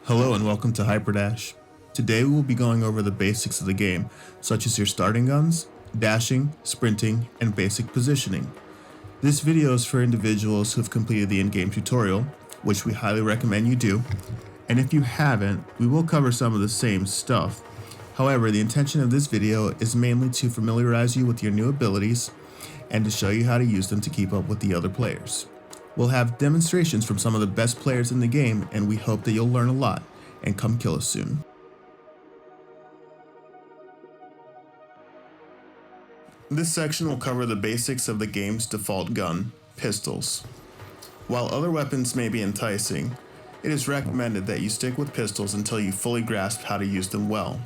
Hello and welcome to HYPERDASH. Today we will be going over the basics of the game, such as your starting guns, dashing, sprinting, and basic positioning. This video is for individuals who have completed the in-game tutorial, which we highly recommend you do, and if you haven't, we will cover some of the same stuff. However, the intention of this video is mainly to familiarize you with your new abilities and to show you how to use them to keep up with the other players. We'll have demonstrations from some of the best players in the game, and we hope that you'll learn a lot and come kill us soon. This section will cover the basics of the game's default gun, pistols. While other weapons may be enticing, it is recommended that you stick with pistols until you fully grasp how to use them well.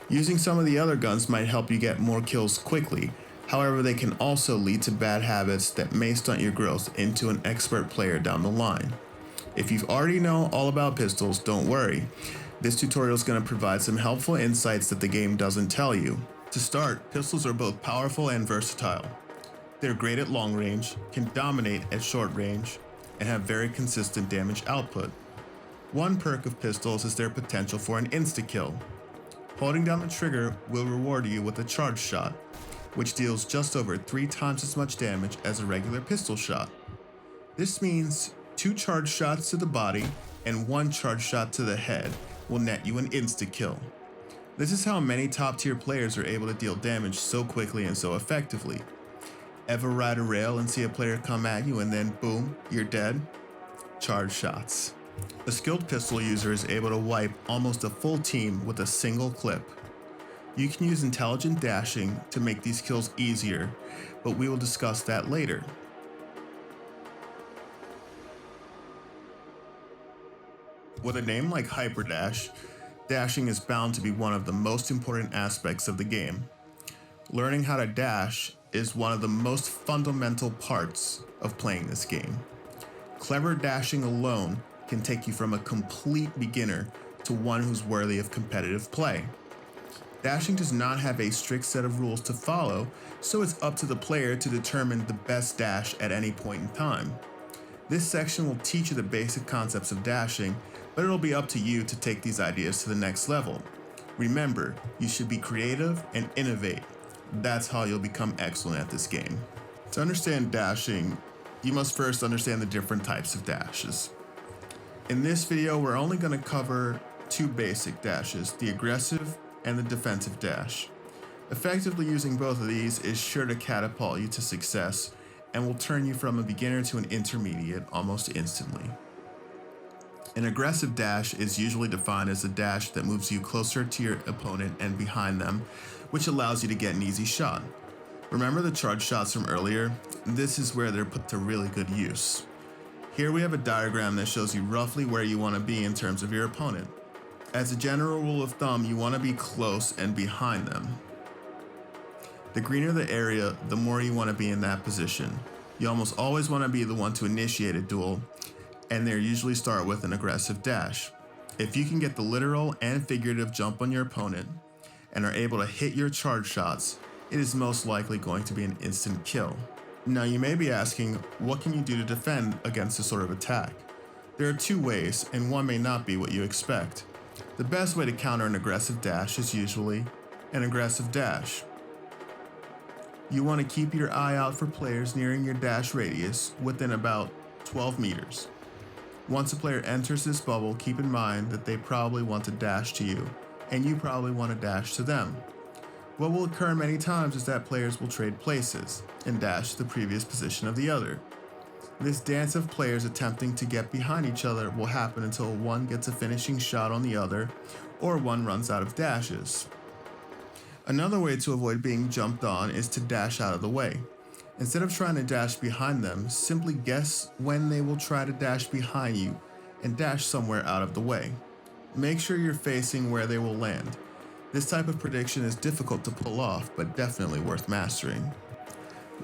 Using some of the other guns might help you get more kills quickly. However, they can also lead to bad habits that may stunt your growth into an expert player down the line. If you already know all about pistols, don't worry. This tutorial is going to provide some helpful insights that the game doesn't tell you. To start, pistols are both powerful and versatile. They're great at long range, can dominate at short range, and have very consistent damage output. One perk of pistols is their potential for an insta-kill. Holding down the trigger will reward you with a charge shot, which deals just over 3 times as much damage as a regular pistol shot. This means 2 charge shots to the body and 1 charge shot to the head will net you an insta-kill. This is how many top tier players are able to deal damage so quickly and so effectively. Ever ride a rail and see a player come at you and then boom, you're dead? Charge shots. A skilled pistol user is able to wipe almost a full team with a single clip. You can use intelligent dashing to make these kills easier, but we will discuss that later. With a name like HYPERDASH, dashing is bound to be one of the most important aspects of the game. Learning how to dash is one of the most fundamental parts of playing this game. Clever dashing alone can take you from a complete beginner to one who's worthy of competitive play. Dashing does not have a strict set of rules to follow, so it's up to the player to determine the best dash at any point in time. This section will teach you the basic concepts of dashing, but it'll be up to you to take these ideas to the next level. Remember, you should be creative and innovate. That's how you'll become excellent at this game. To understand dashing, you must first understand the different types of dashes. In this video, we're only going to cover 2 basic dashes, the aggressive and the defensive dash. Effectively using both of these is sure to catapult you to success and will turn you from a beginner to an intermediate almost instantly. An aggressive dash is usually defined as a dash that moves you closer to your opponent and behind them, which allows you to get an easy shot. Remember the charge shots from earlier? This is where they're put to really good use. Here we have a diagram that shows you roughly where you want to be in terms of your opponent. As a general rule of thumb, you want to be close and behind them. The greener the area, the more you want to be in that position. You almost always want to be the one to initiate a duel, and they usually start with an aggressive dash. If you can get the literal and figurative jump on your opponent and are able to hit your charge shots, it is most likely going to be an instant kill. Now you may be asking, what can you do to defend against this sort of attack? There are 2 ways, and one may not be what you expect. The best way to counter an aggressive dash is usually an aggressive dash. You want to keep your eye out for players nearing your dash radius within about 12 meters. Once a player enters this bubble, keep in mind that they probably want to dash to you, and you probably want to dash to them. What will occur many times is that players will trade places and dash to the previous position of the other. This dance of players attempting to get behind each other will happen until one gets a finishing shot on the other, or one runs out of dashes. Another way to avoid being jumped on is to dash out of the way. Instead of trying to dash behind them, simply guess when they will try to dash behind you and dash somewhere out of the way. Make sure you're facing where they will land. This type of prediction is difficult to pull off, but definitely worth mastering.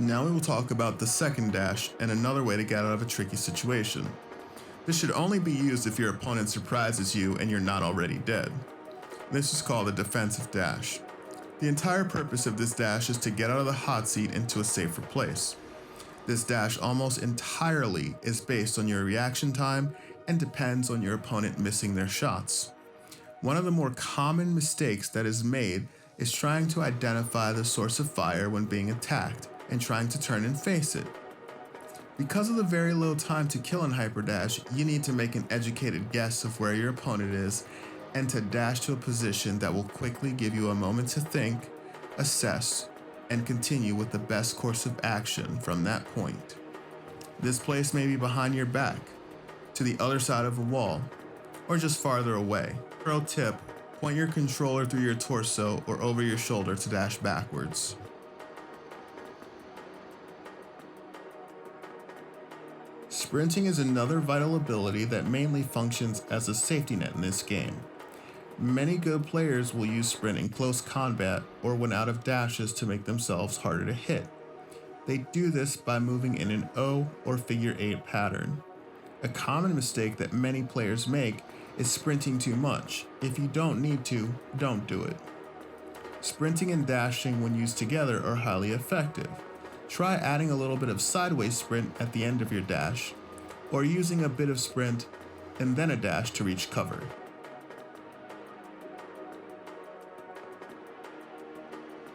Now we will talk about the second dash and another way to get out of a tricky situation. This should only be used if your opponent surprises you and you're not already dead. This is called a defensive dash. The entire purpose of this dash is to get out of the hot seat into a safer place. This dash almost entirely is based on your reaction time and depends on your opponent missing their shots. One of the more common mistakes that is made is trying to identify the source of fire when being attacked and trying to turn and face it. Because of the very little time to kill in HYPERDASH, you need to make an educated guess of where your opponent is and to dash to a position that will quickly give you a moment to think, assess, and continue with the best course of action from that point. This place may be behind your back, to the other side of a wall, or just farther away. Pro tip, point your controller through your torso or over your shoulder to dash backwards. Sprinting is another vital ability that mainly functions as a safety net in this game. Many good players will use sprint in close combat or when out of dashes to make themselves harder to hit. They do this by moving in an O or figure 8 pattern. A common mistake that many players make is sprinting too much. If you don't need to, don't do it. Sprinting and dashing when used together are highly effective. Try adding a little bit of sideways sprint at the end of your dash, or using a bit of sprint and then a dash to reach cover.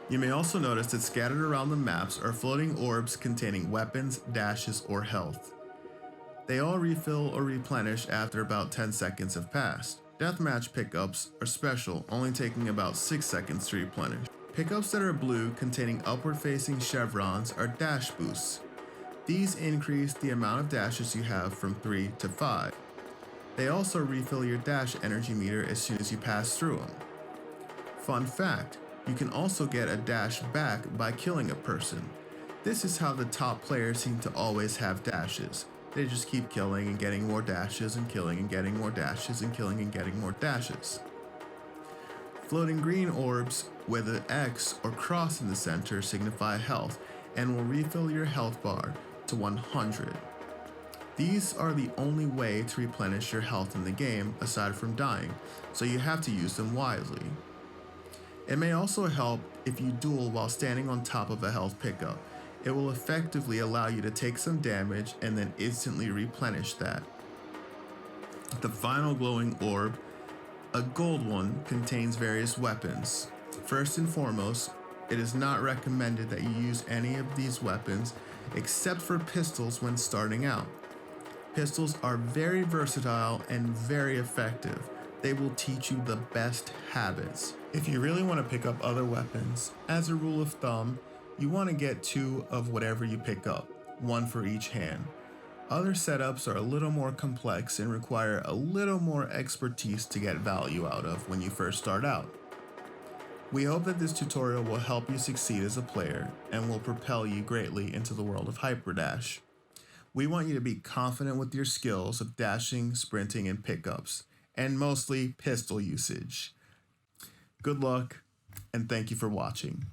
You may also notice that scattered around the maps are floating orbs containing weapons, dashes, or health. They all refill or replenish after about 10 seconds have passed. Deathmatch pickups are special, only taking about 6 seconds to replenish. Pickups that are blue containing upward-facing chevrons are dash boosts. These increase the amount of dashes you have from 3 to 5. They also refill your dash energy meter as soon as you pass through them. Fun fact, you can also get a dash back by killing a person. This is how the top players seem to always have dashes. They just keep killing and getting more dashes and killing and getting more dashes and killing and getting more dashes. Floating green orbs with an X or cross in the center signify health and will refill your health bar to 100. These are the only way to replenish your health in the game aside from dying, so you have to use them wisely. It may also help if you duel while standing on top of a health pickup. It will effectively allow you to take some damage and then instantly replenish that. The final glowing orb, a gold one, contains various weapons. First and foremost, it is not recommended that you use any of these weapons except for pistols when starting out. Pistols are very versatile and very effective. They will teach you the best habits. If you really want to pick up other weapons, as a rule of thumb, you want to get 2 of whatever you pick up, 1 for each hand. Other setups are a little more complex and require a little more expertise to get value out of when you first start out. We hope that this tutorial will help you succeed as a player and will propel you greatly into the world of HYPERDASH. We want you to be confident with your skills of dashing, sprinting, and pickups, and mostly pistol usage. Good luck, and thank you for watching.